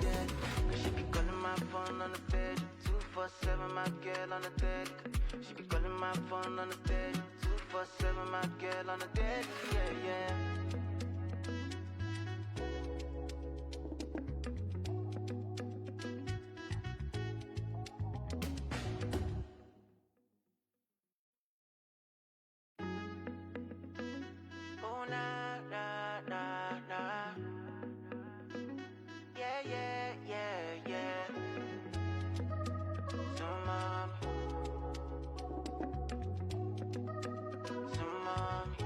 daily. Cause she be calling my phone on the daily. 247, my girl on the daily. She be calling my phone on the daily. 247, my girl on the daily. Yeah, yeah. Oh, nah, nah, nah, nah. Yeah, yeah, yeah, yeah. So, mommy. So, mommy.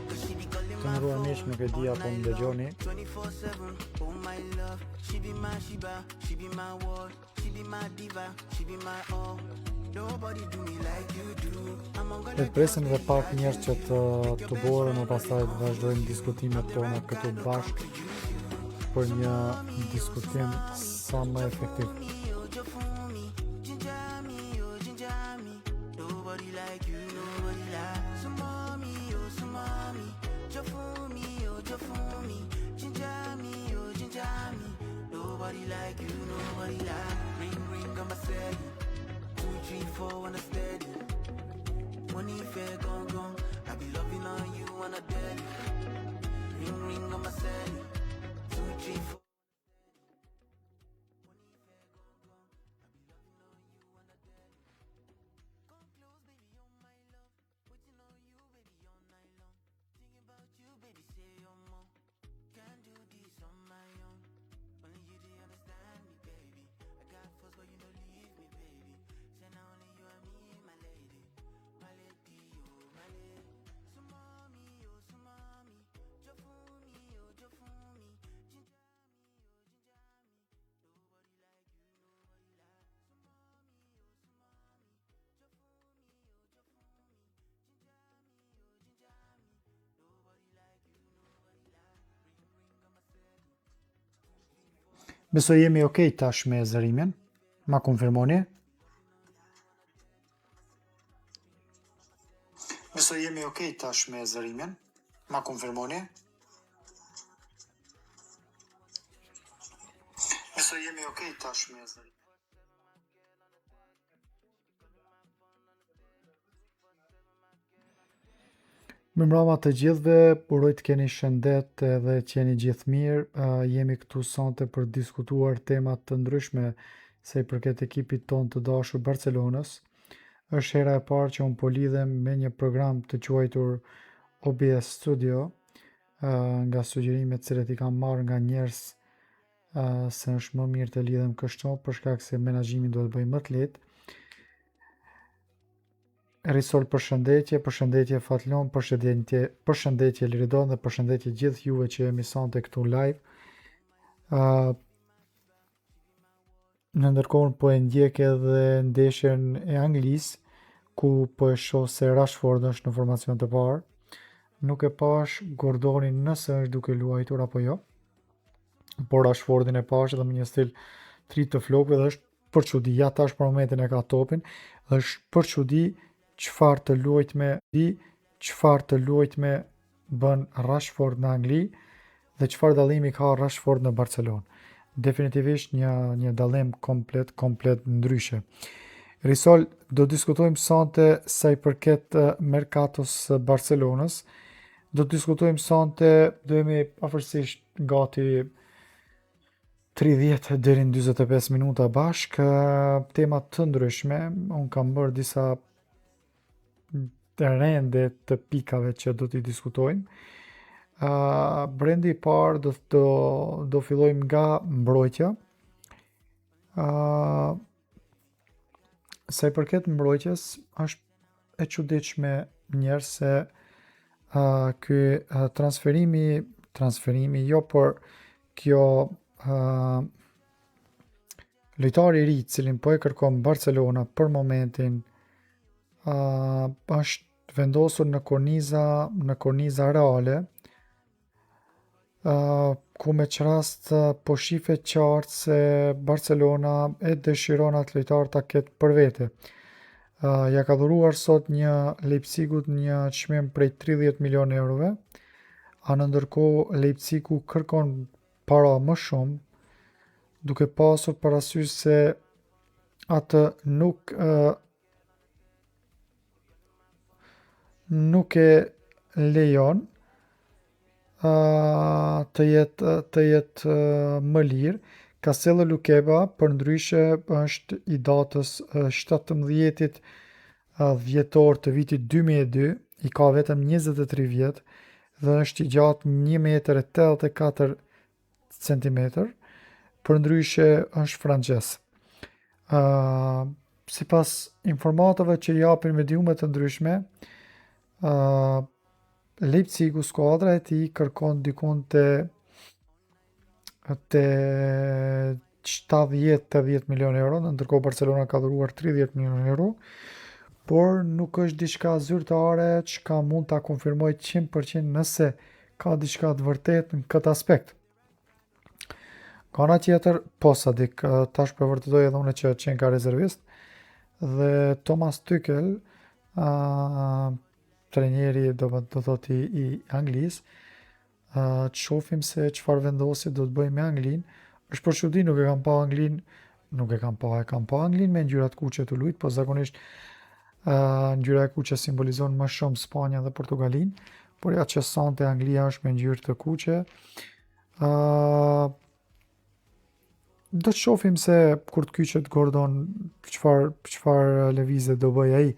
Cause she be calling Të my ndruar miq, phone nuk e di all apo më night dëgjoni. long, 24/7. Oh, my love. She be my Shiba. She be my world. She be my diva. She be my all. Nobody do me like you do. I'm on Le të presim edhe pak njerëz që të boren e pastaj të vazhdojmë diskutimet tona këtu bashkë për një diskutim sa më efektiv. Nobody like you, nobody like. So mommy, oh, so mommy. Jafumi, oh, Jafumi. Ginger me, oh, ginger me. Nobody like you, nobody like. Ring, ring, on my cell. 2, 3, 4 on a steady. Money fair, gone, gone. I be loving on you on a daily. Ring, ring, on my cell. 2, 3, 4. Besoj jemi okay tash me zërimin. Ma konfirmoni? Besoj jemi okay tash me zërimin. Ma konfirmoni? Besoj jemi okay tash me zërimin. Mirëmbrëma të gjithëve, uroj të keni shëndet dhe të jeni gjithë mirë. Jemi këtu sonte për të diskutuar tema të ndryshme se i përket ekipit ton të dashur Barcelonës. Është hera e parë që unë po lidhem me një program të quajtur OBS Studio, nga sugjerimet që i kam marrë nga njerëz se është më mirë të lidhem kështu për shkak se menaxhimin duhet të bëj më të lehtë. Risol, përshëndetje Fatlon, përshëndetje Liridon dhe përshëndetje gjithë juve që jemi sonte këtu live. Në ndërkohë po e ndjek edhe ndeshjen e Anglisë, ku po e shoh se Rashford është në formacion të parë. Nuk e pash Gordonin nëse është duke luajtur apo jo, por Rashfordin e pash edhe me një stil 3 të flokëve dhe është për çudi, ja tash për momentin e ka topin, është për çudi çfarë të luajtme bën Rashford në Angli dhe çfarë dallimi ka Rashford në Barcelonë. Definitivisht një dallim komplet ndryshe. Risol, do diskutojmë sonte sa i përket merkatos së Barcelonës. Do diskutojmë sonte, do jemi afërsisht gati 30 deri në 45 minuta bashk, tema të ndryshme. Unë kam bërë disa rende të pikave që do t'i diskutojmë. Brendi i parë do fillojmë nga mbrojtja. Sa i përket mbrojtjes, është e çuditshme njerëz se ky transferimi jo, por kjo lojtari i ri, cilin po e kërkon Barcelona për momentin, është vendosur në korniza reale, ku me që rast po shife qartë se Barcelona e dëshiron atë lojtar ta ketë për vete. Ja ka dhuruar sot një Leipzigut një çmim prej 30 milion eurove, ndërkohë Leipzigu kërkon para më shumë, duke pasur parasysh se atë nuk e lejon të jetë më lirë. Castello Luqueba përndryshe është i datës 17 dhjetor të vitit 2002, i ka vetëm 23 vjet dhe është i gjatë 1,84 cm, përndryshe është francez. Sipas informatave që japin mediumet të ndryshme, Leipzigu, skuadra e tij kërkon dikun te 70-80 milion euro, ndërkohë Barcelona ka dhuruar 30 milion euro, por nuk është diçka zyrtare çka mund ta konfirmoj 100% nëse ka diçka të vërtetë në këtë aspekt. Ka ana tjetër, po Sadik, tash po vërtetoj edhe unë që qenë ka rezervist, dhe Thomas Tuchel, trajneri do thot i Anglisë, të shohim se çfarë vendosje do të bëjë me Anglinë. Është për çudi, nuk e kam pa Anglinë, e kam pa Anglinë me ngjyra të kuqe të luajt, po zakonisht ngjyra e kuqe simbolizon më shumë Spanjën dhe Portugalinë, por ja që sonte Anglia është me ngjyrë të kuqe. Do të shohim se kur të kyçet Gordon çfarë lëvizje do bëj ai.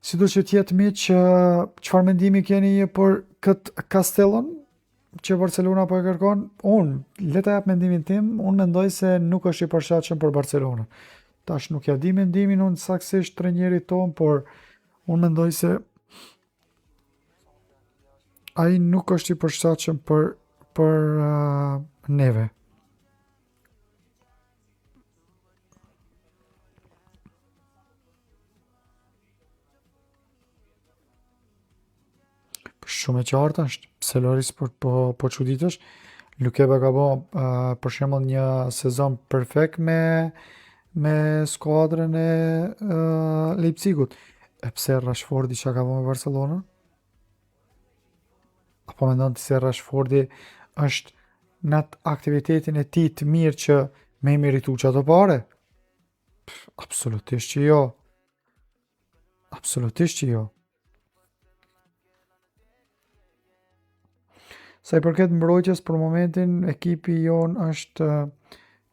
Sido që t'jetë miq, çfarë mendimi keni për këtë Castellon që Barcelona po e kërkon? Le ta jap mendimin tim, unë mendoj se nuk është i përshtatshëm për Barcelonën. Tash nuk ja di mendimin unë saktësisht trajnerit ton, por unë mendoj se ai nuk është i përshtatshëm për neve. Shumë e qartë është, pse Loris po çuditesh. Luqueba ka bë për shembull një sezon perfekt me skuadrën e Leipzigut. E pse Rashfordi çka ka bë me Barcelonën? Apo mendon ti se Rashfordi është në atë aktivitetin e tij të mirë që me i meritu çato pare? Absolutisht që jo. Absolutisht që jo. Sa i përket mbrojtjes, për momentin ekipi jon është,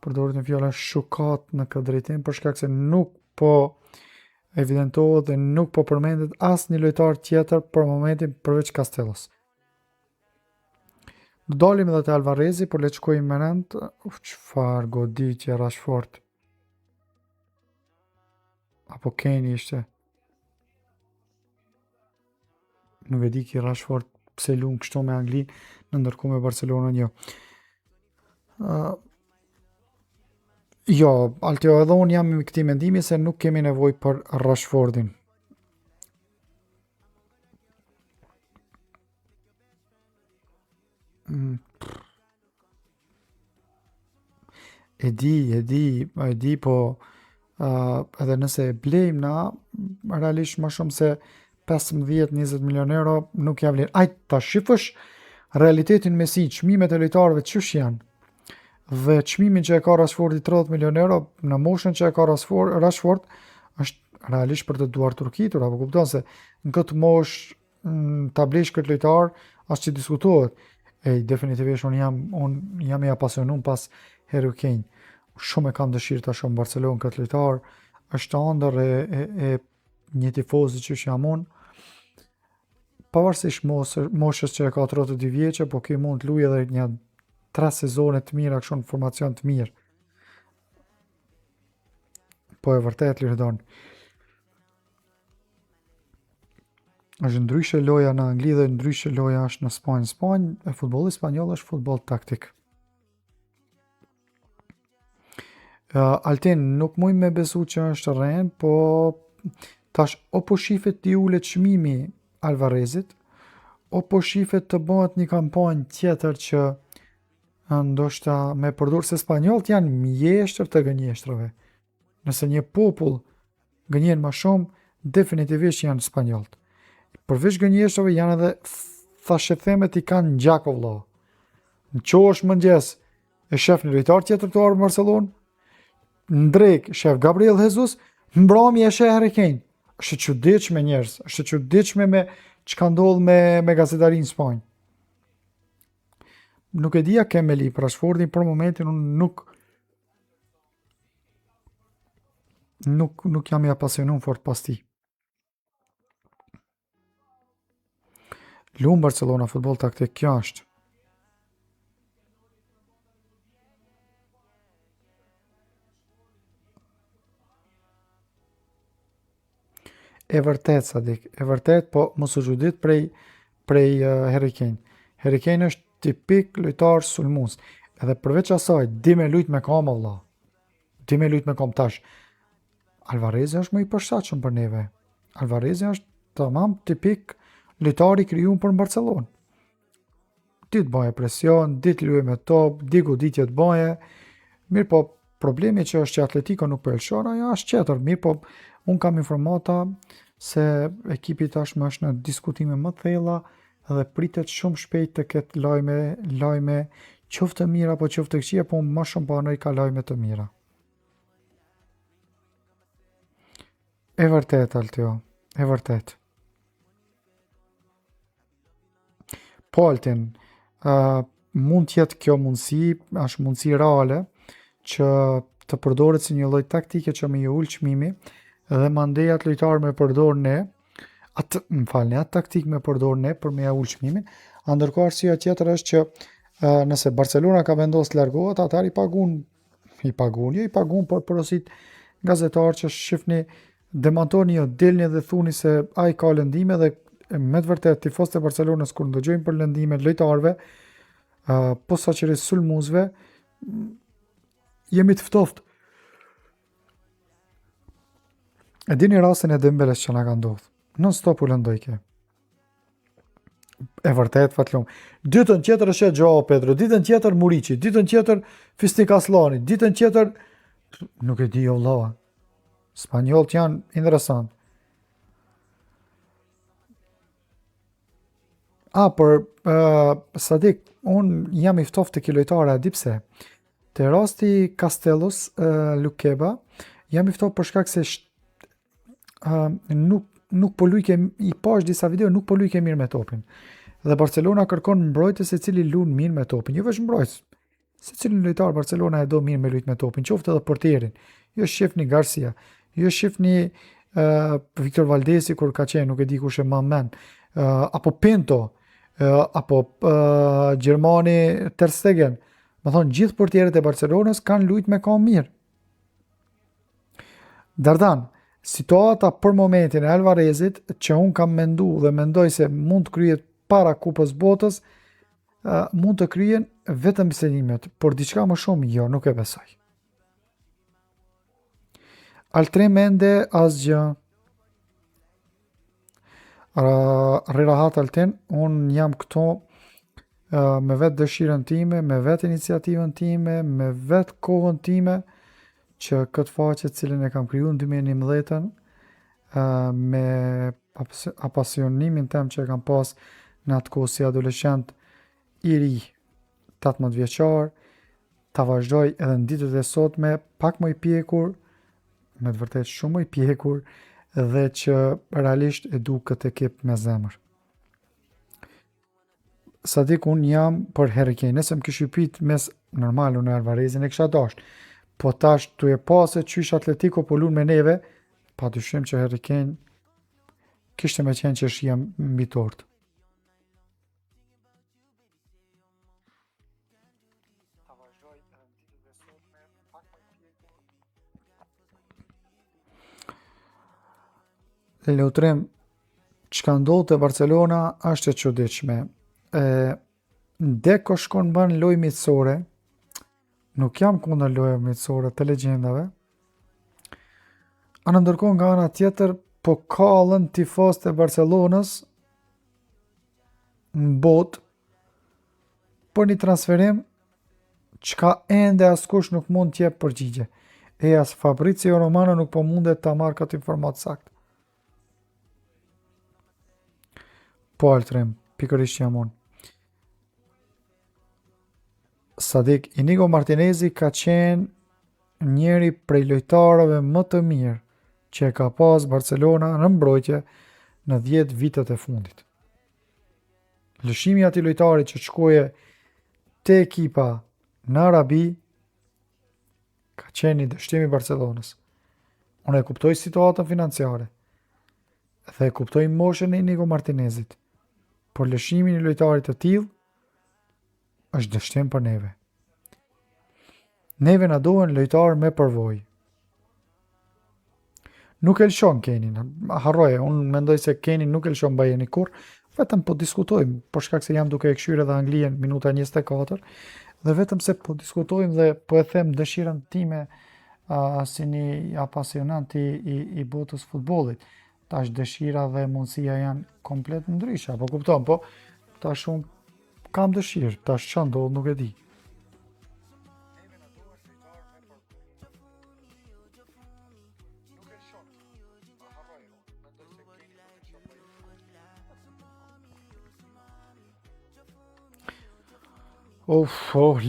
përdoret në fjala, shukat në këtë drejtim, për shkak se nuk po evidentohet dhe nuk po përmendet asnjë lojtar tjetër për momentin përveç Castellos. Do dalim edhe te Alvarezi, por le të shkojmë me rend. Çfarë goditje Rashford. Apo Kane ishte. Nuk e di ki Rashford pse lun kështu me Anglinë, në ndërkohë me Barcelonën jo. Jo, Altio, edhe unë jam me këtij mendimi se nuk kemi nevojë për Rashfordin. E di, po edhe nëse e blejmë na, realisht më shumë se 15-20 milion euro nuk ja vlen. Ai ta shifësh realitetin me si, çmimet e lojtarëve ç'është janë. Dhe çmimin që e ka Rashfordi 30 milion euro në moshën që e ka Rashford është realisht për të duar turkitur, apo kupton se në këtë moshë ta blesh këtë lojtar as që diskutohet. Definitivisht unë jam i apasionuar pas Harry Kane. Shumë e kam dëshirë ta shoh në Barcelonë këtë lojtar, është ëndër e një tifozi që jam unë. Pavarësisht moshës që e ka 32 vjeçë, po ky mund të luajë edhe një 3 sezone të mira kështu në formacion të mirë. Po e vërtet Lirdon. Është ndryshe loja në Angli dhe ndryshe loja është në Spanjë. Spanjë, futbolli spanjoll është futboll taktik. Altin, nuk muj me besu që është rren, po tash o po shifet t'i ulet çmimi Alvarezit, o po shifet të bëhet një kampanjë tjetër që ndoshta me përdor se spanjollët janë mjeshtër të gënjeshtrave. Nëse një popull gënjen më shumë, definitivisht janë spanjollët. Përveç gënjeshtrave janë edhe thashethemet i kanë ngjak vëlla. Në qosh mëngjes e shef një lojtar tjetër të arë Barcelonë, në drek shef Gabriel Jesus, në mbrëmje e shef Harry Kane. Është e çuditshme njerëz, është e çuditshme me çka ndodh me gazetarinë në Spanjë. Nuk e dia kem me li për Rashfordin për momentin, unë nuk jam i apasionuar fort pas tij. Lumë Barcelona futboll taktik, kjo është. E vërtet, Sadik, e vërtet, po mos u çudit prej Harry Kane. Harry Kane është tipik lojtar sulmues. Edhe përveç asaj, di me lujt me kam Allah. Di me lujt me kam tash. Alvarez është më i përshtatshëm për neve. Alvarez është tamam tipik lojtari krijuar për Barcelonë. Di të baje presion, di të luaj me top, di goditje të baje. Mirë po, problemi që është që Atletico nuk pëlqen, ajo është tjetër. Mirë po, unë kam informata se ekipi tashmë është në diskutime më të thella dhe pritet shumë shpejt të ketë lajme qoftë të mira apo qoftë të këqija, po më shumë banoj ka lajme të mira. E vërtet, Altio, e vërtet. Po, Altin, mund t'jetë kjo mundësi, është mundësi reale, që të përdoret si një lloj taktike që me ju ul çmimi dhe mandej atë lojtar me përdor ne, atë taktik me përdor ne për me ja ul çmimin, ndërkohë arsyeja tjetër është që nëse Barcelona ka vendosur të largohet, atëherë i pagun por porosit gazetar që shifni demantoni jo delni dhe thuni se ai ka lëndime dhe me të vërtet tifozët e Barcelonës kur ndëgjojnë për lëndime të lojtarëve, posaçërisht sulmuesve, jemi të ftoftë. E dini rastin e Dembeles që na ka ndodhur. Non stop u lëndoj ke. E vërtet, fatlum. Ditën tjetër është Joao Pedro, ditën tjetër Muriqi, ditën tjetër Fisnik Aslani, ditën tjetër nuk e di Allah. Spanjollët janë interesant. Por Sadik, unë jam i ftoftë të kilojtare, a di pse? Te rasti Castellos Lukeba, jam i ftoftë për shkak se nuk po lujke, i pash disa video, nuk po lujke mirë me topin. Dhe Barcelona kërkon mbrojtës se cili lun mirë me topin, jo veç mbrojtës. Se cilin lojtar Barcelona e do mirë me lujt me topin, qoftë edhe portierin. Jo shifni Garcia, jo shifni Victor Valdesi kur ka qenë, nuk e di kush e më men, apo Pinto, apo Gjermani Ter Stegen. Më thonë, gjithë portierët e Barcelonës kanë lujt me kam mirë. Dardan, situata për momentin e Alvarezit, që unë kam mendu dhe mendoj se mund të kryet para kupës botës, mund të kryen vetëm bisedimet, por diçka më shumë jo, nuk e besoj. Altrimende asgjë. Rirahat Altin, unë jam këto me vetë dëshirën time, me vetë iniciativën time, me vetë kohën time, që këtë faqe cilën e kam kriju në 2011, me apasionimin tem që e kam pas në atë kohë si adoleshent i ri, 18 vjeçar, ta vazhdoj edhe në ditët e sotme pak më i pjekur, me të vërtet shumë më i pjekur, dhe që realisht e du këtë ekip me zemër. Sadik, unë jam për Harry Kane, nëse më kishë pyet mes normal unë Alvarezin e kisha dashur. Po tash tu e pa se qysh Atletico po lun me neve, pa dyshim që Harry Kane kishte me qenë që shija mbi tort. Leutrim, çka ndodh te Barcelona është e çuditshme. Ndeko shkon ban lojë miqësore. Nuk jam kundër lojëve miqësore të legjendave. Ndërkohë nga ana tjetër po kallën tifozët e Barcelonës në botë për një transferim çka ende askush nuk mund t'jep përgjigje. As Fabrizio Romano nuk po mundet ta marrë këtë informatë saktë. Po Altrim, pikërisht jam unë. Sadik, Inigo Martinezi ka qenë njeri prej lojtarëve më të mirë që e ka pas Barcelona në mbrojtje në 10 vitet e fundit. Lëshimi ati lojtari që shkoje te ekipa në Arabi ka qenë një dështim i Barcelonës. Unë e kuptoj situatën financiare dhe e kuptoj moshën e Inigo Martinezit, por lëshimi një lojtarit të tillë është dështim për neve. Neve na duhen lojtarë me përvojë. Nuk e lëshon Kenin, harroje, unë mendoj se Kenin nuk e lëshon Bayerni kur, vetëm po diskutojmë, për shkak se jam duke e këshyre dhe Anglien minuta 24, dhe vetëm se po diskutojmë dhe po e them dëshirën time si një apasionant i botës futbollit. Tash dëshira dhe mundësia janë komplet ndryshe, po kupton, po tash unë kam dëshirë, tash ç'a ndodh nuk e di.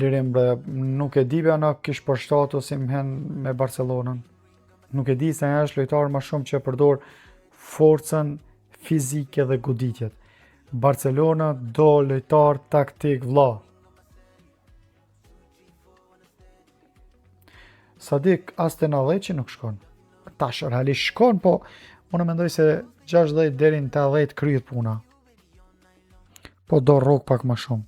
Lirim bre, nuk e di në kish përshtatur si mhen me Barcelonën. Nuk e di se ajo është lojtar më shumë që e përdor forcën fizike dhe goditjet. Barcelona do lojtar taktik vlla. Sadik, as te 90 nuk shkon. Tash realisht shkon, po unë mendoj se 60 deri në 80 kryet puna. Po do rrok pak më shumë.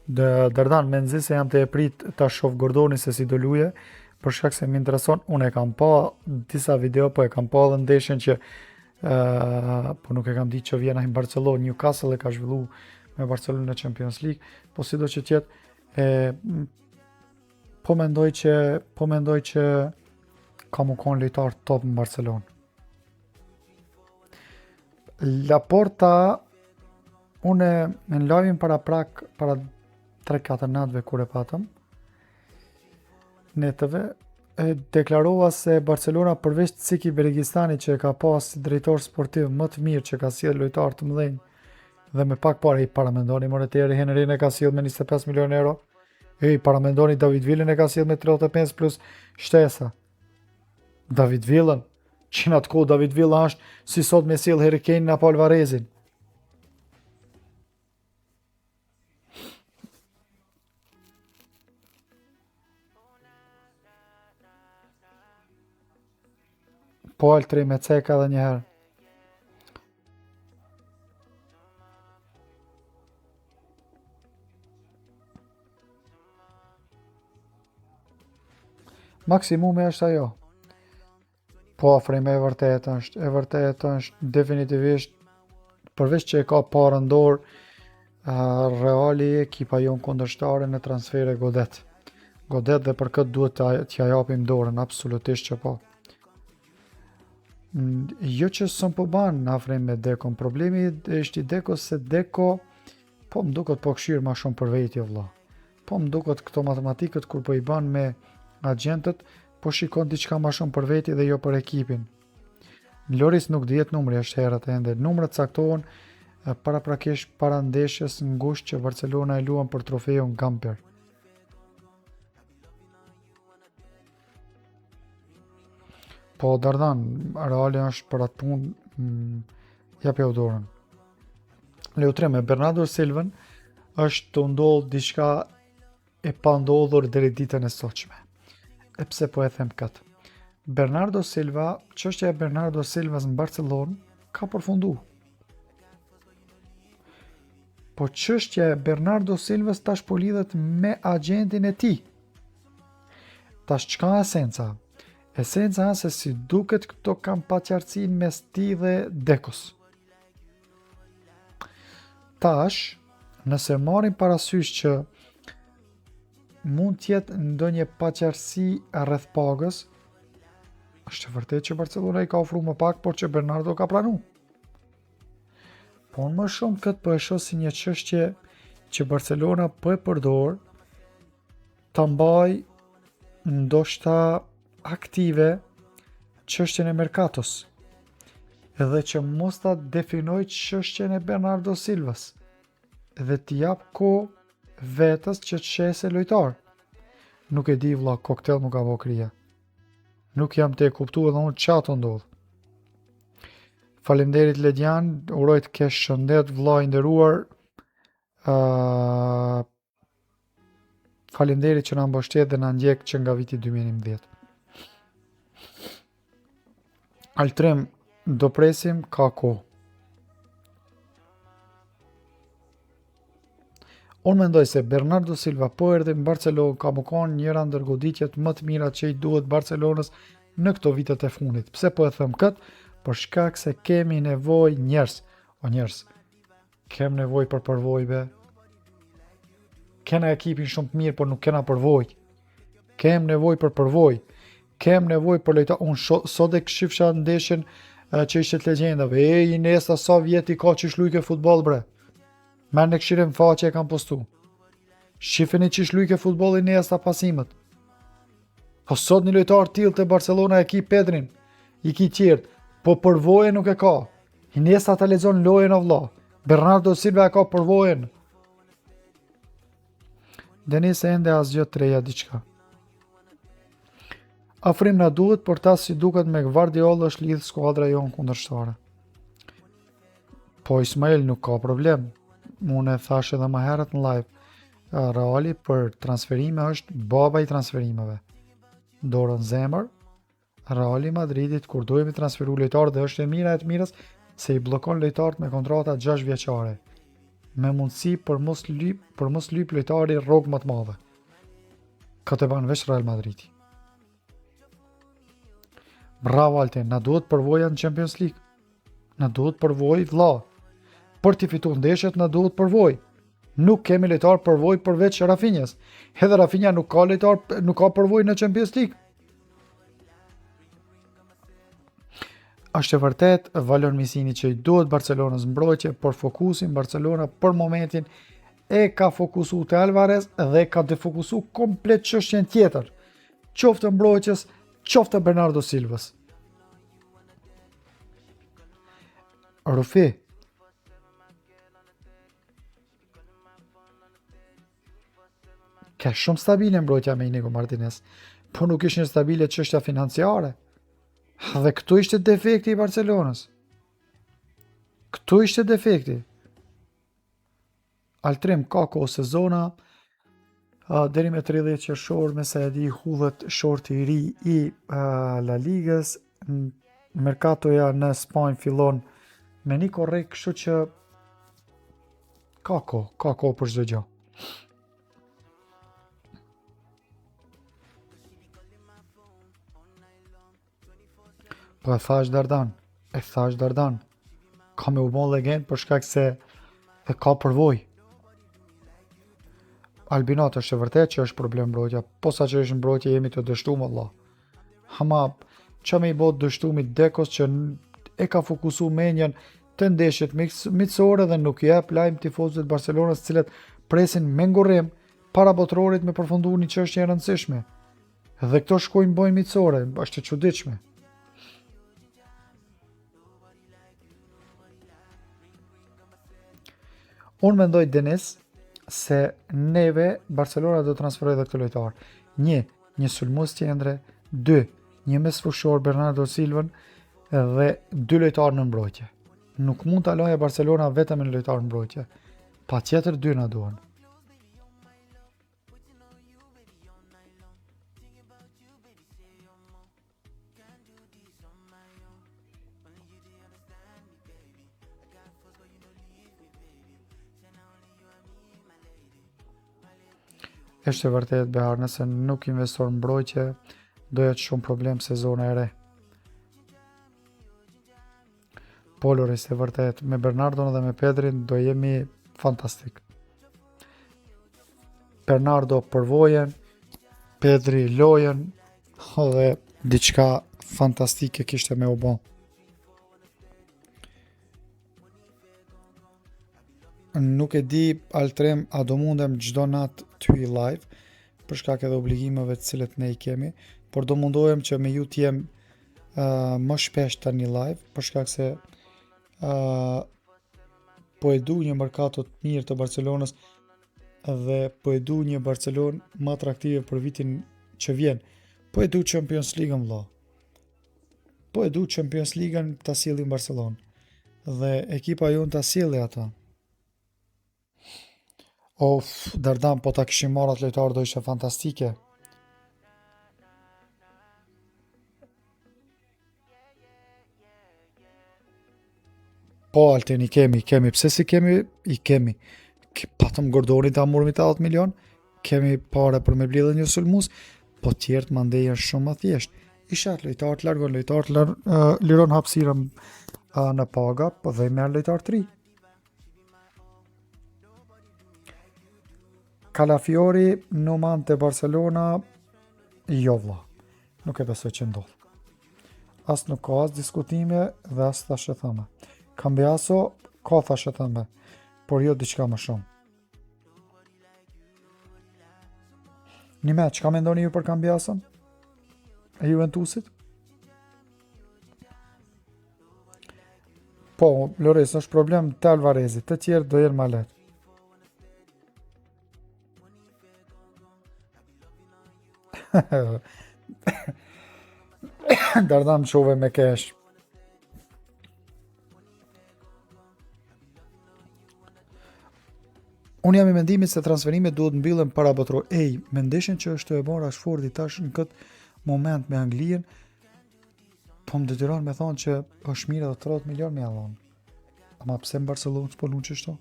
Dërdan, me nëzi se jam të e prit ta shoh Gordoni se si do luje, për shkak se më intereson, unë e kam pa disa video, po e kam pa dhe ndeshjen që po nuk e kam ditë që vjen ai në Barcelonë. Newcastle e ka zhvillu me Barcelonën në Champions League, po sido që tjetë, po mendoj që ka më konë lojtar top në Barcelonë. Laporta, unë në live-in para 3-4 natëve kur e patëm, netëve, deklarova se Barcelona përveç Ciki Beregistani që e ka pas si drejtor sportiv më të mirë që ka sjell lojtar të mëdhenj dhe me pak parë, i paramendoni Moreteri Henryn e ka sjell me 25 milion euro, i paramendoni David Villën e ka sjell me 35 plus shtesa. David Villën, që në atë kohë David Villa është si sot me sjell Harry Kane apo Alvarezin. Po altri me ceka edhe njëherë. Maksimumi është ajo. Po afrime e vërtet është definitivisht, përveç që e ka parë në dorë, Reali ekipa jonë kundërshtare në transfere godet dhe për këtë duhet t'ja japim dorën, absolutisht që po. Jo që sëm po banë në afrim me Dekon, problemi është i Dekos se Deko po më duket po këshirë ma shumë për vejtje vlla. Po më duket këto matematikët kur po i banë me agentët, po shikon diçka ma shumë për vejtje dhe jo për ekipin. Në Loris nuk dihet numri është herët e ende. Numrat caktohen paraprakesh para ndeshjes ngushtë që Barcelona e luan për trofeun Gamper. Po Dardan, Reali është për atë punë, japja u dorën. Leutrim me Bernardo Silvën është të ndodhë diçka e pa ndodhur deri ditën e sotshme. E pse po e them këtë? Bernardo Silva, çështja e Bernardo Silvas në Barcelonë ka përfundu. Po çështja e Bernardo Silvas tash po lidhet me agentin e tij. Tash çka esenca? Esenca se si duket këto kam paqartësinë mes tij dhe Dekos. Tash, nëse marrim parasysh që mund t'jetë ndonjë paqartësi rreth pagës, është vërtet që Barcelona i ka ofruar më pak, por që Bernardo ka pranuar. Po më shumë këtë po e shoh si një çështje që Barcelona po e përdor ta mbaj ndoshta aktive çështjen e Mercatos, edhe që mos ta definoj çështjen e Bernardo Silvas, dhe t'i jap kohë vetës që të shese lojtar. Nuk e di vlla, koktel nuk ka vë krija. Nuk jam të e kuptu edhe unë qatë ndodh. Faleminderit Ledian, uroj të kesh shëndet vlla i nderuar. Faleminderit që na mbështet dhe na ndjek që nga viti 2011. Altrim, do presim, ka kohë. Unë mendoj se Bernardo Silva po erdhi në Barcelonë ka më kanë njëra ndër goditjet më të mira që i duhet Barcelonës në këto vitet e fundit. Pse po e them kët? Për shkak se kemi nevojë njerëz. Kem nevojë për përvojë. Kena ekipin shumë të mirë, por nuk kena përvojë. Kem nevojë për përvojë. Kem nevojë për lojta. Unë sot e këshifsha ndeshjen që ishte të legjendave. Iniesta sa vjeti ka që shlujke futboll bre. Merë në këshire në faqe e kam postu. Shifeni që shlujke futboll Iniesta pasimët. Po sot një lojtar tillë të Barcelona e ki Pedrin, i ki tjertë, po përvoje nuk e ka. Iniesta ta lexon lojën o vlla. Bernardo Silva e ka përvojen. Denis e ende asgjë të reja diçka. Afrim na duhet, por tas si duket me Guardiola është lidh skuadra jonë kundërshtare. Po Ismail nuk ka problem. Unë e thash edhe më herët në live. Reali për transferime është baba i transferimeve. Dorën zemër, Reali Madridit kur dojmë transferu lojtarë dhe është e mira e të mirës se i blokon lojtarët me kontrata 6 vjeçare. Me mundësi për mos lyp lojtari rrogë më të madhe. Këtë e ban veç Real Madridi. Bravo Altin, na duhet përvoja në Champions League. Na duhet përvoj vlla. Për t'i fitu ndeshjet na duhet përvoj. Nuk kemi lojtar përvoj përveç Rafinhas. Edhe Rafinha nuk ka përvoj në Champions League. Është e vërtet Valon Misini që i duhet Barcelonës mbrojtje, por fokusin Barcelona për momentin e ka fokusu te Alvarez dhe ka defokusu komplet çështjen tjetër. Qoftë mbrojtjes, qoftë Bernardo Silvas. Rufi. Ka shumë stabile mbrojtja me Inigo Martinez, po nuk ishin stabile çështja financiare. Dhe këtu ishte defekti i Barcelonës. Këtu ishte defekti. Altrim ka kohë sezona, deri me 30 qershor, me sa e di hudhet shorti i ri i La Ligës, merkatoja në Spanjë fillon me një korrekt, kështu që ka kohë për çdo gjë. Po e thash Dardan, ka me u bon legend për shkak se e ka përvoj. Albinat është e vërtet që është problem mbrojtja, po sa që është mbrojtja jemi të dështuar Allah. Hama që me i bot dështumit Dekos që e ka fokusu menjen të ndeshjet miqësore dhe nuk jep lajm tifozëve të Barcelonës, cilët presin me ngurrim para botrorit me përfundu një çështje e rëndësishme. Dhe këto shkojnë bojnë miqësore, është e çuditshme. Unë mendoj Denis se neve Barcelona do transferoj dhe këtë lojtar. Një sulmues tjendre, 2, një mesfushor Bernardo Silva dhe 2 lojtarë në mbrojtje. Nuk mund të aloje Barcelona vetëm në lojtarë në mbrojtje. Pa tjetër 2 na duhen. Është e vërtet Behar, nëse nuk investor në mbrojtje, do jetë shumë problem sezona e re. Poloris e vërtet, me Bernardon dhe me Pedrin do jemi fantastik. Bernardo përvojen, Pedri lojen, dhe diçka fantastike kishte me u bon. Nuk e di Altrem a do mundem çdo natë ty live, për shkak edhe obligimeve të cilët ne i kemi, por do mundohem që me ju t'jem më shpesh tani live, për shkak se po e du një merkato të mirë të Barcelonës dhe po e du një Barcelonë më atraktive për vitin që vjen. Po e du Champions League-ën vlla. Po e du Champions League-ën ta sjellin Barcelonë dhe ekipa jonë ta sjellë ata. Of, Dardan, po ta kishim marrë atë lojtar do ishte fantastike. Po, Altin, i kemi. Pse si kemi? I kemi. Patëm Gordoni ta murmi 80 milion, kemi pare për me blidhe një sulmus, po tjertë mandej është shumë më thjesht. Ishat lojtar të largon, liron hapësirën në paga, po dhe i merë lojtar të ri. Calafiori në man të Barcelona, jo vlla, nuk e besoj që ndodh. As nuk ka as diskutime dhe as thashe thëme. Cambiaso ka thashe thëme, por jo diçka më shumë. Nime, çka mendoni ju për Cambiason? E Juventusit? Po, Loris, është problem të Alvarezit, të tjerë do jenë ma letë. Dardam qove me kesh. Unë jam i mendimit se transferimet duhet mbyllen para botëror. Me ndeshjen që është e marrë Rashfordi tash në këtë moment me Anglinë, po më detyron me thonë që është mirë edhe 30 milion me jallon. Ama pse në Barcelonë s'po lunë qështo?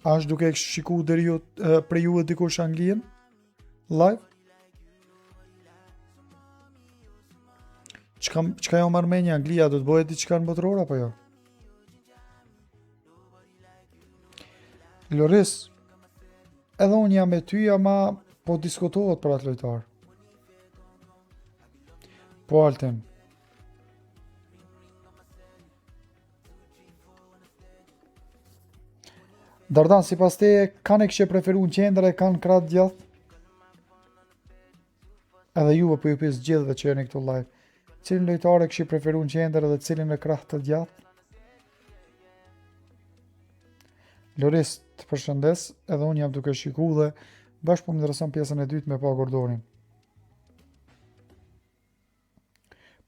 Ashtë duke shiku deri ju për ju e dikush Anglinë? Live? Qka jo marmenja Anglia do të bëhet diçka në botëror apo jo? Loris, edhe unë jam me ty, ama po diskutohet për atë lojtar. Po Altin. Dardan, si pas te, kanë e kështë preferu në qendër e kanë kratë djathë? Edhe juve për ju pisë gjithve që jeni këtu live. Cilin lojtare kështë preferu në qendër edhe cilin e kratë të djathë? Loris, të përshëndes, edhe unë jam duke shiku dhe bashkë po më intereson pjesën e dytë me pa Gordonin.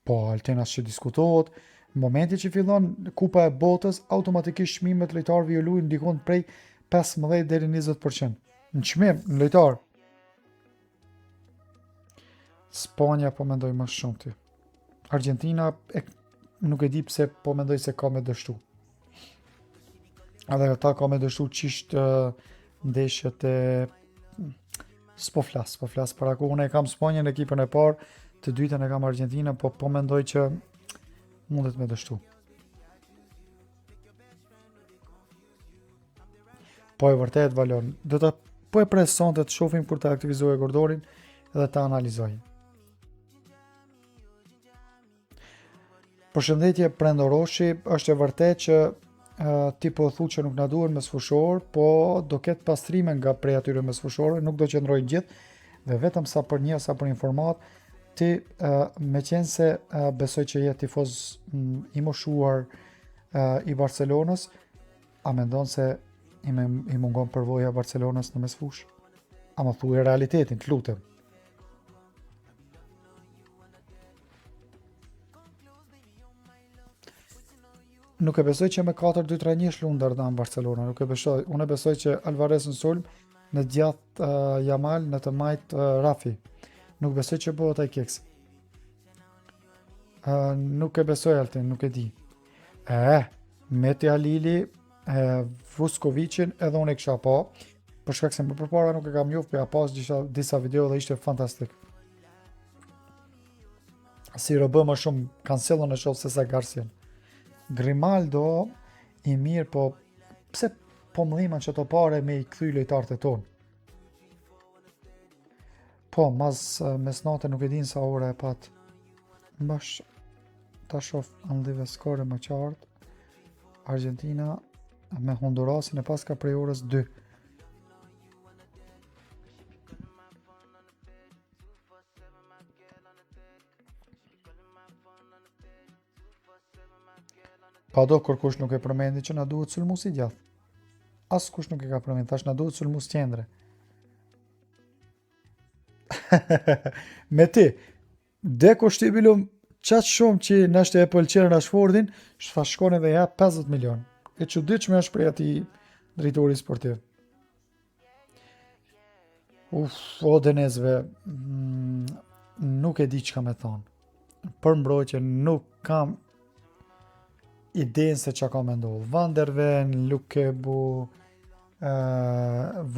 Po, Altenas që diskutohet, në momenti që fillon Kupa e Botës, automatikisht çmimet lojtarëve ju luajnë ndikon prej 15 deri 20%. Në çmim, në lojtar. Spanja po mendoj më shumë ty. Argentina nuk e di pse po mendoj se ka me dështu. Edhe ata ka me dështu qisht ndeshjet e... S'po flas para ku. Unë e kam Spanjën në ekipën e parë, të dytën e kam Argentina, po mendoj që mundet me dështu. Po e vërtet, Valon, po e pres sonte të shohim kur të aktivizojë Gordonin edhe të analizoj. Përshëndetje Prendo Roshi, është e vërtet që ti po thu që nuk na duhen me sfushor, po do ketë pastrime nga prej atyre me sfushore, nuk do qëndrojnë gjithë, dhe vetëm sa për një, sa për informat, ti me qenë se besoj që je tifoz i moshuar i Barcelonës, a mendon se i mungon përvoja Barcelonës në mesfush? A më thuaj realitetin, të lutem. Nuk e besoj që me 4-2-3-1 shlunë Dardan Barcelona, nuk e besoj. Unë e besoj që Alvarez në sulm, në djath Jamal, në të majt Rafi. Nuk besoj që bëhet ai keks. Nuk e besoj Altin, nuk e di. Meti Halili, Vuskovićin, edhe unë e kisha pa, për shkak se më përpara nuk e kam njoft, për ja pas disa video dhe ishte fantastik. Si rëbë më shumë Cancelon e shoh se sa Garcian. Grimaldo i mirë, po pse po mëlliman që të pare me i kthy lojtarët e tonë? Po, mesnate nuk e din sa ore e pat. Mbash ta shoh anëdhive skore më qartë. Argentina me Hondurasin e pas ka prej orës 2. Pa do kërkush nuk e përmendi që na duhet sulmues i gjatë. Askush nuk e ka përmendur, thash na duhet sulmues qendre. Me ti, Deko shtibilum qatë shumë që nështë e pëlqenë Rashfordin, shkon edhe ja 50 milion. E çuditshme është prej atij drejtori sportiv. O Denezve, nuk e di çka me thonë. Për mbrojtje nuk kam idenë se çka ka me ndodhë. Van der Ven, Lukebu,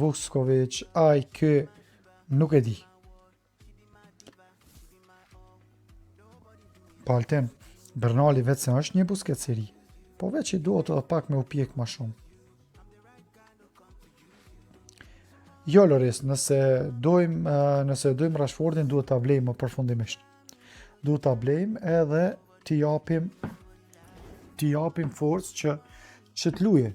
Vuskovic, ky, nuk e di. Palten, Bernali vetë se është një Busquets i ri, po veç i duhet edhe pak me u pjek ma shumë. Jo Loris, nëse dojmë Rashfordin duhet ta blejmë më përfundimisht. Duhet ta blejmë edhe t'i japim forcë që t'luje.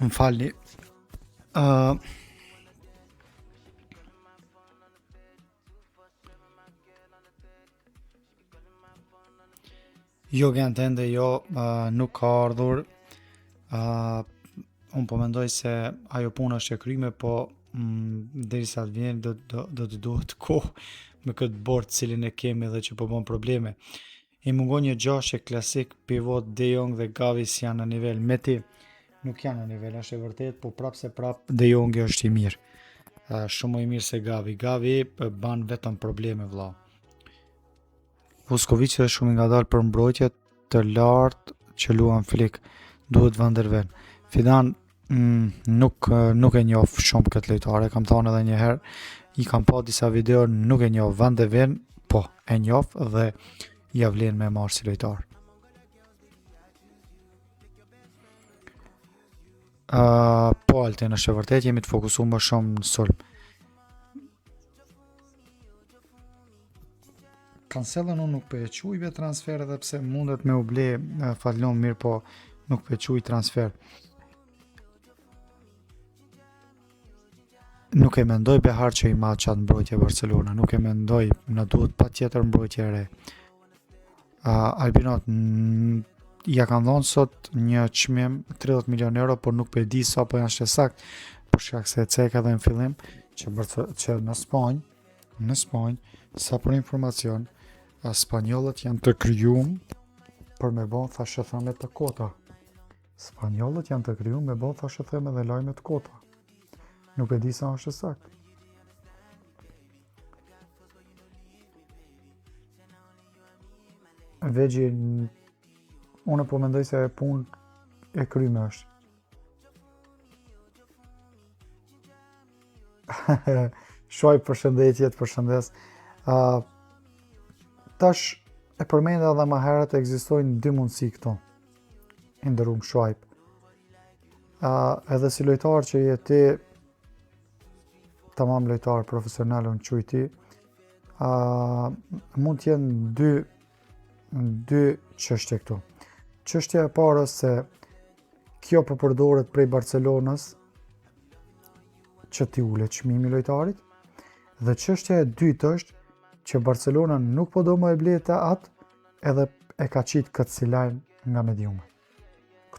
Më falni. Jo gjen tende, jo, nuk ka ardhur. Unë po mendoj se ajo puna është e kryme, po derisa të vjen do të duhet kohë me këtë bord cilin e kemi dhe që po bën probleme. I mungon një gjashtë klasik, pivot De Jong dhe Gavi si janë në nivel. Me ti nuk janë në nivel, është e vërtet, po prap De Jong është i mirë. Shumë më i mirë se Gavi. Gavi ban vetëm probleme vlla. Vuskovic është shumë i ngadalë për mbrojtje të lartë që luan Flick. Duhet Van der Ven. Fidan nuk e njoh shumë këtë lojtar, kam thënë edhe një herë, i kam pa disa video, nuk e njoh. Van der Ven, po, e njoh dhe ja vlen me marrë si lojtar. Po Altin, është e vërtet, jemi të fokusuar më shumë në sulm. Cancelo nuk po e quaj vetë transfer edhe pse mundet me u ble fallon mirë, po nuk po e quaj transfer. Nuk e mendoj Behar që i madh qatë mbrojtje Barcelona, nuk e mendoj, na duhet patjetër mbrojtje e re. Albinot ja kanë dhënë sot një çmim 30 milion euro, por nuk po e di sa po janë shtesakt, për shkak se ceka dhe në fillim që në Spanjë, sa për informacion, spanjollët janë të krijuar për me bën thashëthëme të kota. Spanjollët janë të krijuar me bën thashëthëme dhe lajme të kota. Nuk e di sa është sakt. Vegji, unë po mendoj se punë e kryme është. Shoj përshëndes. Tash e përmenda edhe më herët ekzistojnë dy mundësi këto. Ndërum Shuajp. Edhe si lojtar që je ti, tamam lojtar profesional unë quj ti, mund të jenë dy çështje këtu. Çështja e parë është se kjo po përdoret prej Barcelonës që t'i ulet çmimi lojtarit, dhe çështja e dytë është që Barcelona nuk po do më e blete atë edhe e ka qitë këtë si lajm nga mediumet.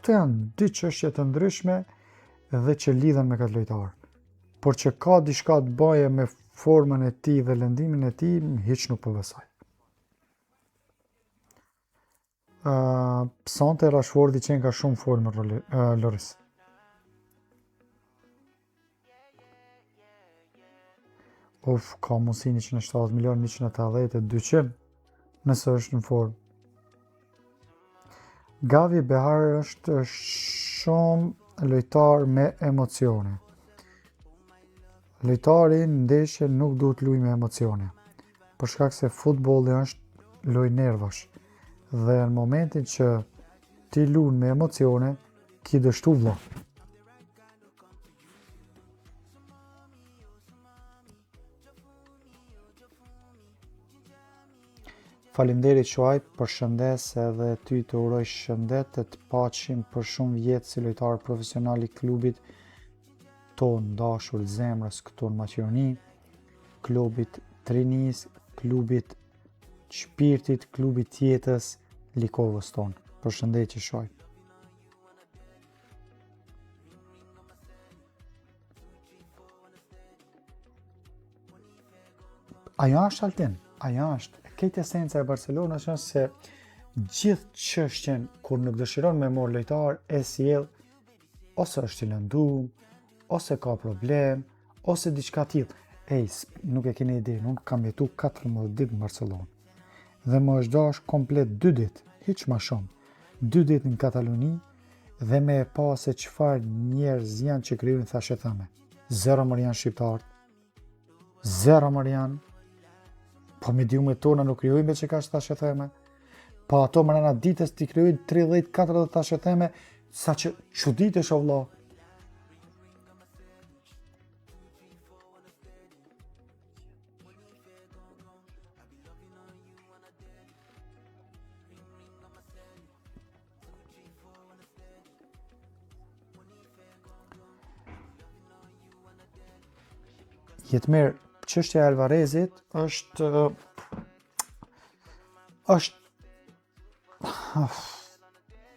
këto janë dy çështje të ndryshme dhe që lidhen me këtë lojtar. Por që ka diçka të baje me formën e tij dhe lëndimin e tij, hiç nuk po besoj. Sonte Rashfordi qenë ka shumë formë Loris. Ka mundësi 170 milion, 180, 200, nëse është në formë. Gavi Behar është shumë lojtar me emocione. Lojtari në ndeshje nuk duhet luaj me emocione, për shkak se futbolli është lojë nervash. Dhe në momentin që ti luan me emocione, ki dështu vlla. Faleminderit Shuajb, përshëndes edhe ty të uroj shëndet e të paqim për shumë vjetë si lojtar profesional i klubit tonë dashur zemrës këtu në Maqedoni, klubit Trinis, klubit shpirtit, klubit jetës, Likovës tonë. Përshëndetje Shuajb. Ajo është Altin, ajo është. Këtë esenca e Barcelonës është se gjithë çështjen kur nuk dëshiron me marrë lojtar e sjell ose është i lëndum, ose ka problem, ose diçka tillë. Nuk e keni ide, unë kam jetu 14 ditë në Barcelonë. Dhe më është dash komplet 2 ditë, hiç më shumë. 2 ditë në Kataluni dhe me e pa se çfarë njerëz janë që krijojnë thashë thëme. Zero më janë shqiptarë. Zero më janë. Po me diumet tona nuk krijojnë me që ka thashë thëme. Po ato më rana ditës ti krijojnë 30-40 thashë thëme, sa që çuditesh o vëlla. Jetmir, çështja e Alvarezit është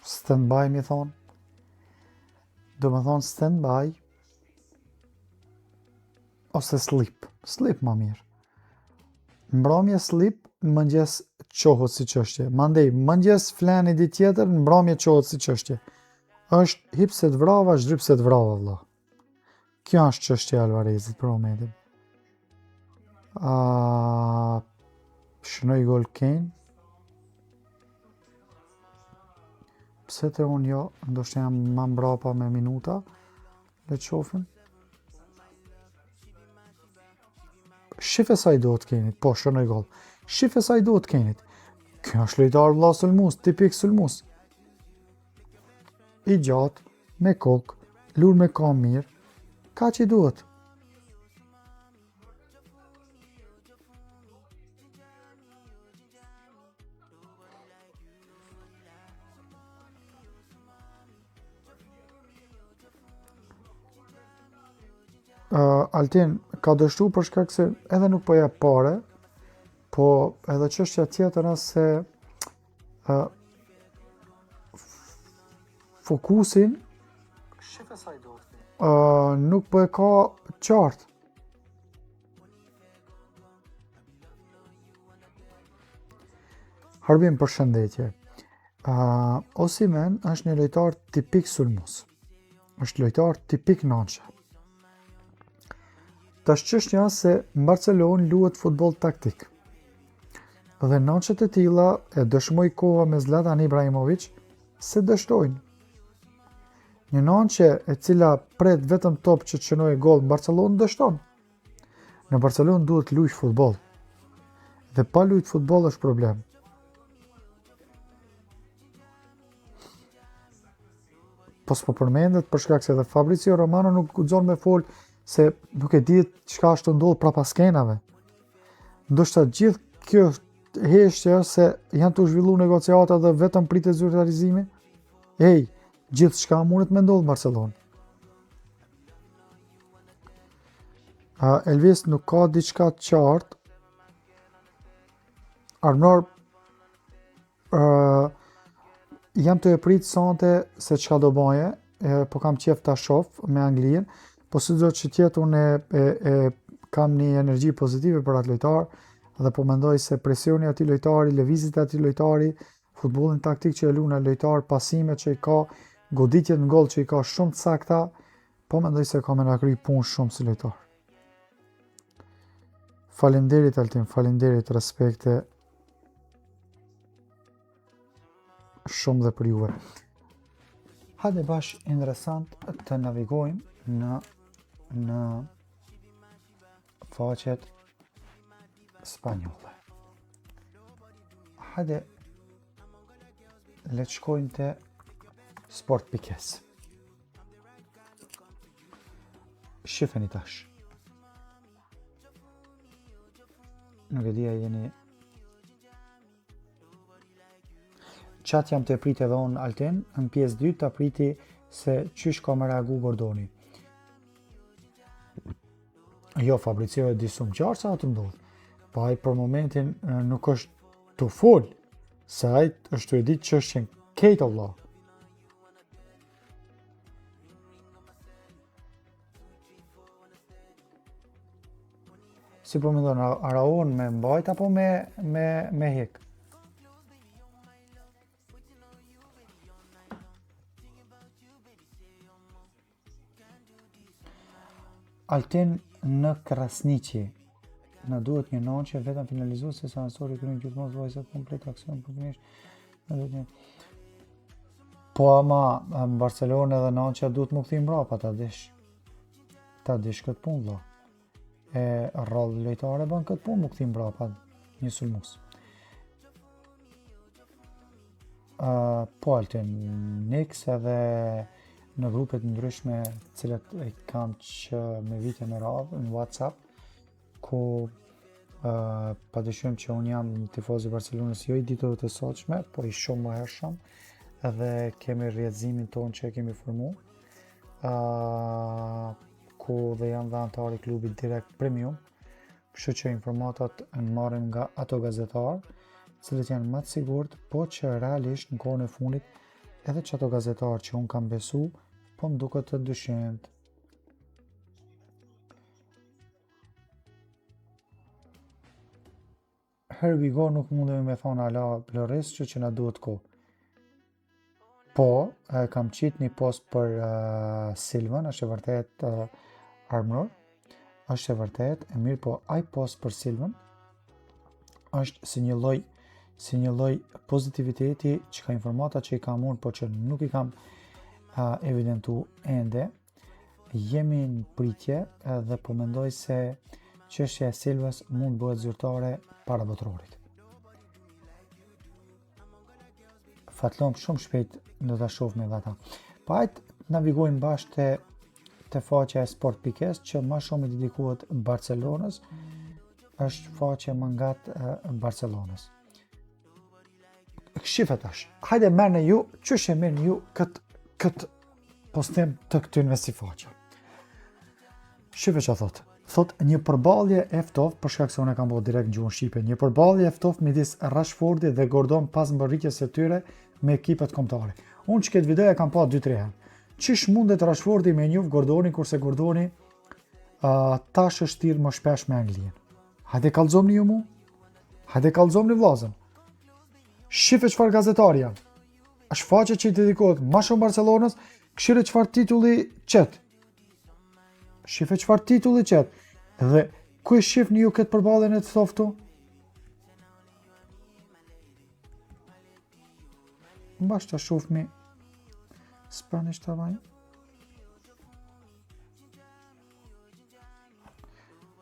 stand-by mi thonë. Do më thonë stand-by ose sleep ma mirë. Mbrëmje sleep, në mëngjes qohët si çështje. Mandej mëngjes flen një ditë tjetër, në mbrëmje qohët si çështje. Është hip se të vrava, zhdryp se të vrava vëlla. Kjo është çështja e Alvarezit për momentin. Shënoj gol Kane. Pse të unë jo, ndoshta jam ma mbrapa me minuta, le të shohim. Shife sa i duhet Kaneit, po shënoj gol. Shife sa i duhet Kaneit. Kjo është lojtar vëlla sulmues, tipik sulmues. I gjatë, me kokë, lur me kam mirë, ka që i duhet. Altin ka dështu për shkak se edhe nuk po jep pare, po edhe çështja tjetër është se fokusin nuk po e ka qartë. Harbim përshëndetje. Osimhen është një lojtar tipik sulmues. Është lojtar tipik nançe. Tash çështja se në Barcelonë luhet futboll taktik. Dhe nançet e tilla e dëshmoi koha me Zlatan Ibrahimović se dështojnë. Një nançe e cila pret vetëm top që të shënojë gol në Barcelonë dështon. Në Barcelonë duhet luaj futboll. Dhe pa luajt futboll është problem. Po s'po përmendet për shkak se edhe Fabrizio Romano nuk guxon me fol se nuk e di çka është ndodhur prapa skenave. Ndoshta gjithë kjo heshtje se janë të zhvilluar negociata dhe vetëm pritet zyrtarizimi. Gjithçka mundet me ndodhë në Barcelonë. Elvis nuk ka diçka të qartë. Arnor Jam të e prit sonte se çka do baje, po kam qef ta shoh me Anglinë, po sido që tjetë unë kam një energji pozitive për atë lojtar dhe po mendoj se presioni aty lojtari, lëvizjet aty lojtari, futbollin taktik që e luan ai lojtar, pasimet që i ka, goditjet në gol që i ka shumë të sakta, po mendoj se ka me na kry punë shumë si lojtar. Faleminderit Altin, faleminderit, respekte shumë dhe për juve. Hajde bash interesant të navigojmë në faqet spanjolle. Hajde le të shkojmë te Sport Pikes. Shifeni tash. Nuk e di a jeni qatë jam të prit edhe unë Altin, në pjesë 2 të priti se qysh ka me reagu Gordoni. Jo, Fabricio e di shumë qarë sa të ndodhë, pa ai për momentin nuk është të full, se ai është të edit që është qenë kejtë Allah. Si po më ndonë, Araon me mbajt apo me hek? Altin në Krasniqi. Në duhet një nënqe vetëm finalizu se sa nësori kërën gjithmonë vajzat komplet aksion përkënish. Po ama në Barcelonë edhe nënqe duhet më këthim brapa ta dish. Ta dish këtë punë vlla. E rrallë lojtare bën këtë punë më këthim brapa një sulmus. Po Altin, Nix edhe në grupet ndryshme cilat e kam që me vite me radhë në WhatsApp, ku pa dyshim që unë jam një tifoz i Barcelonës jo i ditëve të sotshme, po i shumë më hershëm, edhe kemi rrjedhimin tonë që e kemi formu, ku dhe jam dhe antar i klubit Direkt Premium, kështu që informatat në marrim nga ato gazetarë, cilët janë më të sigurt, po që realisht në kohën e fundit edhe që ato gazetarë që unë kam besu, po më duket të dyshimt. Here we go, nuk mundemi me thonë ala Loris që na duhet ko. Po, kam qit një post për Silvan, është e vërtet armëror, është e vërtet, e mirë po ai post për Silvan është si një lloj pozitiviteti që ka informata që i kam unë, po që nuk i kam evidentu ende. Jemi në pritje dhe po mendoj se çështja e Silvës mund bëhet zyrtare para botrorit. Fatlom shumë shpejt do ta shohim edhe ata. Pa hajt navigojmë bashkë te faqja e Sport Pikes që më shumë i dedikohet Barcelonës, është faqja më ngatë Barcelonës. Shifet tash, hajde merrni ju, çush e merrni ju këtë postim të këtynve si faqja. Shifet që thot një përballje e ftoftë, për shkak se unë kam bërë direkt në gjuhën shqipe, një përballje e ftoftë midis Rashfordi dhe Gordon pas mbërritjes së tyre me ekipet kombëtare. Unë që këtë video e kam pa 2-3 herë. Çish mundet Rashfordi me njëf Gordonin, kurse Gordoni tash është tirë më shpesh me Anglinë? Hajde kallëzomni ju mu? Hajde kallëzomni vllazën. Shifë çfarë gazetari janë. Është faqe që i dedikohet më shumë Barcelonës, këshire çfarë titulli qet. Shifë çfarë titulli qet. Dhe ku e shifni ju këtë përballjen e të thoftu? Mbash ta shohmi Spanish tavaj.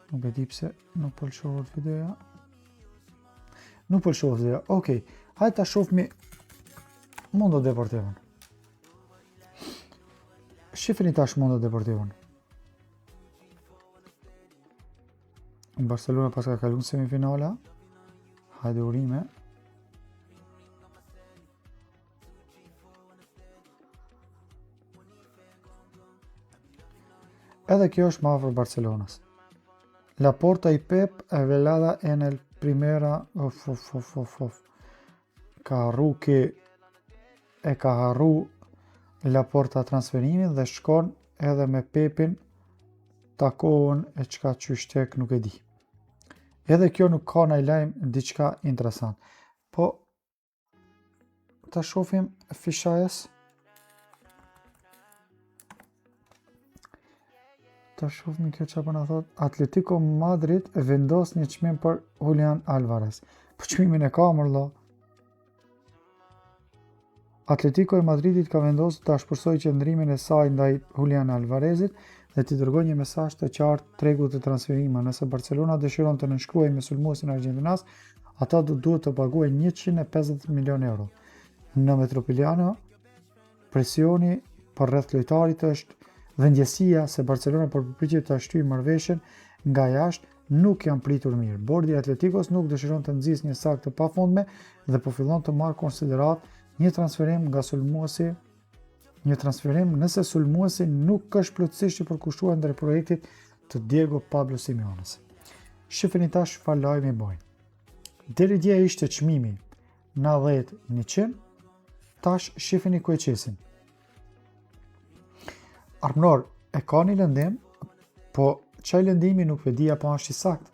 Nuk e di pse nuk pëlqohet videoja. Nuk pëlqohet videoja. Okej, hajde ta shohmi Mundo Deportivon. Shifni tash Mundo Deportivon. Barcelona pas ka kaluar në semifinala. Hajde urime. Edhe kjo është më afër Barcelonës. Laporta y Pep velada en el primera. Ka rruki e ka harru Laporta transferimin dhe shkon edhe me Pepin takohen e çka qysh tek nuk e di. Edhe kjo nuk ka ndaj lajm diçka interesant. Po ta shohim fishajes. Ta shohim kjo çfarë na thot. Atletico Madrid vendos një çmim për Julian Alvarez. Po çmimin e ka mërlla. Atletico e Madridit ka vendosur ta shpërsojë qëndrimin e saj ndaj Julian Alvarezit dhe t'i dërgojë një mesazh të qartë tregut të transferimit. Nëse Barcelona dëshiron të nënshkruajë me sulmuesin argjentinas, ata duhet të paguajnë 150 milion euro. Në Metropolitano, presioni për rreth lojtarit është vendjesia se Barcelona përpiqet ta shtyjë marrëveshjen nga jashtë nuk janë pritur mirë. Bordi i Atleticos nuk dëshiron të nxjisë një sak të pafundme dhe po fillon të marrë konsiderat një transferim nga sulmuesi, një transferim nëse sulmuesi nuk është plotësisht i përkushtuar ndër projektit të Diego Pablo Simeones. Shifeni tash çfarë lajmi bojnë. Deri dje ishte çmimi 90-100, tash shifeni ku e qesin. Armnor e ka një lëndim, po çaj lëndimi nuk e di apo është i saktë.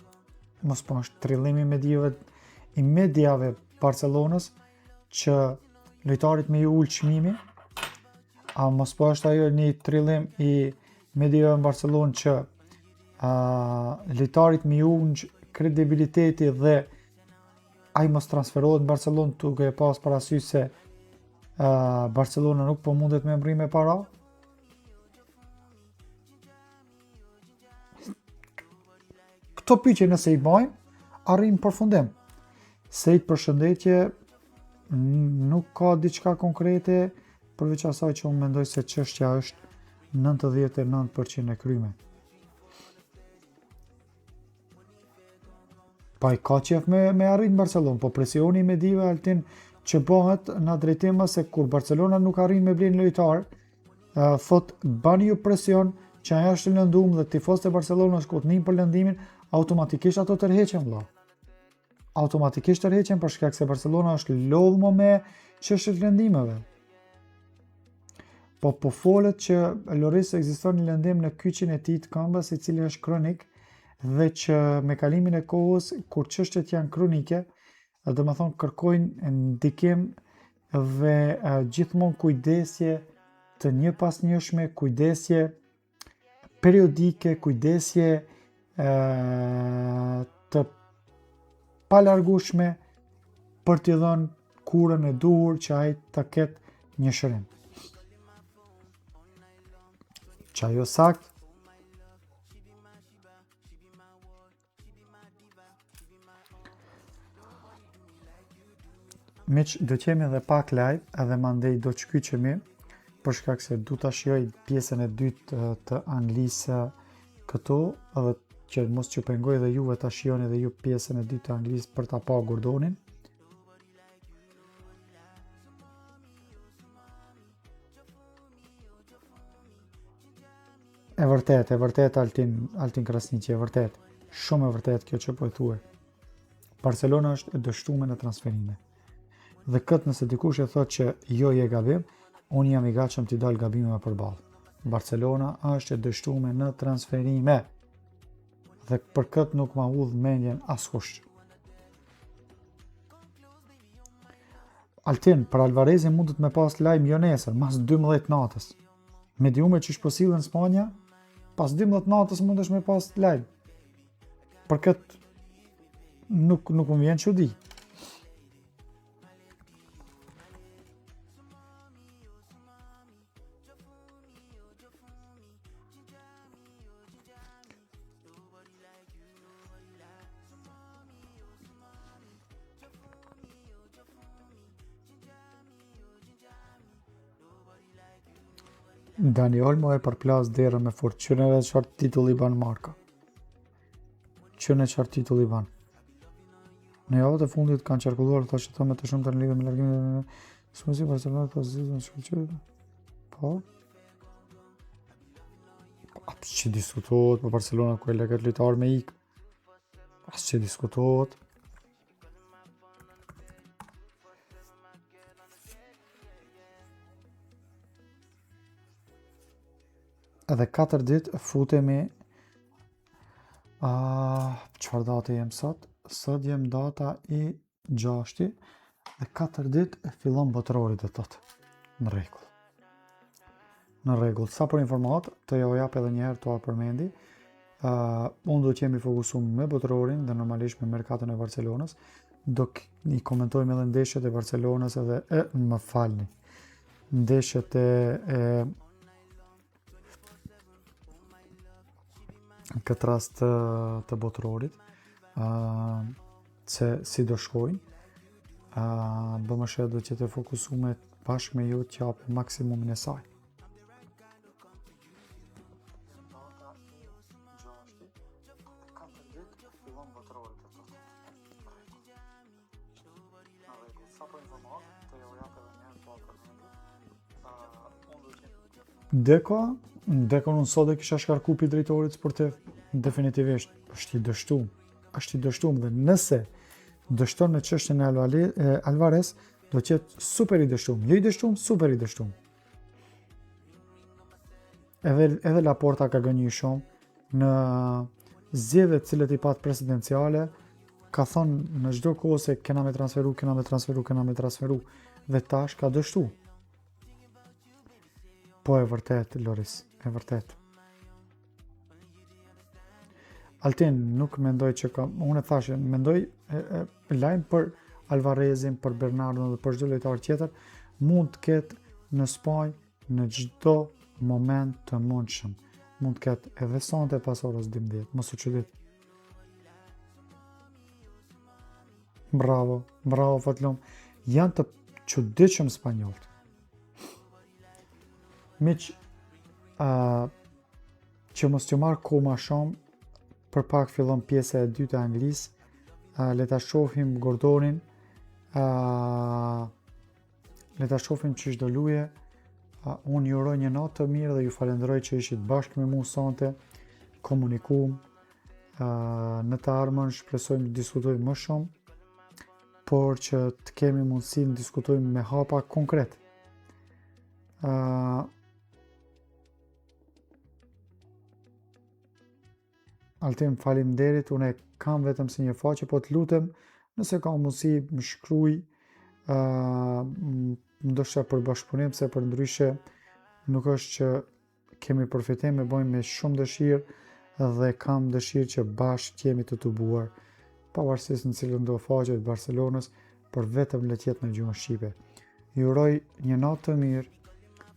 Mos po është trillimi i mediave Barcelonës që lojtarit me ju ul çmimi, a mos po është ajo një trillim i mediave në Barcelonë që lojtarit me ju kredibiliteti dhe ai mos transferohet në Barcelonë duke e pas parasysh se Barcelona nuk po mundet me mbri me para. Këto pyetje nëse i bajmë, arrim përfundim. Se i përshëndetje nuk ka diçka konkrete, përveç asaj që unë mendoj se çështja është 99% e kryme. Pa i ka qef me arrit Barcelonë, po presioni me dive altin që bëhet në drejtim se kur Barcelona nuk arrin me blen lojtar, thot bani ju presion që ajo është lëndum dhe tifozët e Barcelonës kur nin për lëndimin, automatikisht ato tërheqen vëlla. Automatikisht tërheqen për shkak se Barcelona është lodhmo me çështjet e lëndimeve. Po folet që Lloris ekziston një lëndim në kyçin e tij të këmbës, i cili është kronik dhe që me kalimin e kohës kur çështjet janë kronike, do të thonë kërkojnë ndikim dhe gjithmonë kujdesje të njëpasnjëshme, kujdesje periodike, kujdesje të palargueshme për t'i dhënë kurën e duhur që ai ta ketë një shërim. Që ajo sakt miq, do qemi edhe pak live edhe mandej do të shkyqemi për shkak se du ta shijoj pjesën e dytë të Anglisë këtu edhe që mos që pengoj dhe juve ta shijoni edhe ju pjesën e dytë të Anglisë për ta pa Gordonin. E vërtet Altin Krasniqi, e vërtet. Shumë e vërtet kjo që po e thuaj. Barcelona është e dështuar në transferime. Dhe këtë nëse dikush e thot që jo je gabim, unë jam i gatshëm t'i dal gabimeve përballë. Barcelona është e dështuar në transferime. Dhe për këtë nuk ma udh mendjen askush. Altin, për Alvarezin mundet me pas lajm jo nesër, mas 12 natës. Mediume që shposilën në Spanja, pas 12 natës mundesh me pas lajm. Për këtë nuk më vjen çudi. Dani Olmo e përplas derën me Fortune dhe çfarë titulli ban marka. Çfarë titulli ban. Në javët e fundit kanë qarkulluar këto shitime të shumta në lidhje me largimin e Smusi Barcelona pozicion në shkëlqyer. Po. As që diskutohet për Barcelona ku e legët lojtar me ik. As që diskutohet. edhe 4 ditë futemi çfarë date jem sot? Sot jem data i 6 dhe 4 ditë fillon botërori dhe thotë. Në rregull. Sa për informat, të jo jap edhe një herë të përmendi. Unë do t'jemi fokusuar me botërorin dhe normalisht me merkaton e Barcelonës. Do i komentojmë edhe ndeshjet e Barcelonës edhe më falni. Ndeshjet e këtë rast të botërorit, se si do shkojnë, bëmë shë do që të fokusume bashkë me ju të japë maksimumin e saj. Deko në sot e kisha shkarku pi drejtorit sportiv, definitivisht, është i dështum dhe nëse dështon në çështjen e Alvarez, do qetë super i dështum, jo i dështum, super i dështum. Edhe Laporta ka gënjur shumë në zgjedhjet cilët i pat presidenciale, ka thonë në çdo kohë se kena me transferu dhe tash ka dështu. Po e vërtet, Loris, e vërtet. Altin, nuk mendoj që ka, unë e thashe, mendoj lajm për Alvarezin, për Bernardo dhe për çdo lojtar tjetër, mund të ketë në Spanjë në çdo moment të mundshëm. Mund të ketë edhe sonte pas orës 12, mos u çudit. Bravo, Fatlum. Janë të çuditshëm spanjollët. Miq, që mos t'ju marrë kohë ma shumë, për pak fillon pjesa e dytë e Anglisë, le ta shohim Gordonin, le ta shohim ç'ish do luje. Unë ju uroj një natë të mirë dhe ju falenderoj që ishit bashkë me mua sonte, komunikuam, në të ardhmen shpresojmë të diskutojmë më shumë, por që të kemi mundësi të diskutojmë me hapa konkret. Altim, faleminderit, unë e kam vetëm si një faqe, po të lutem, nëse ka mundësi më shkruaj, ndoshta për bashkëpunim, se për ndryshe nuk është që kemi përfitim, e bëjmë me shumë dëshirë dhe kam dëshirë që bashkë jemi të tubuar, pavarësisht në cilën do faqe të Barcelonës, për vetëm le të jetë në gjuhën shqipe. Ju uroj një natë të mirë,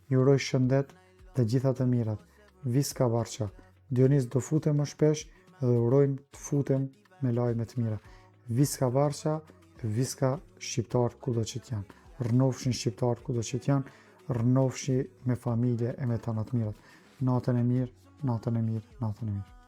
ju uroj shëndet dhe gjitha të mirat. Visca Barça. Dionis do futem më shpesh dhe urojmë të futem me lajme të mira. Visca Barça, Visca shqiptar kudo që t'janë. Rënofshin shqiptar kudo që t'janë, rënofshi me familje e me tanat mirat. Natën e mirë, natën e mirë, natën e mirë.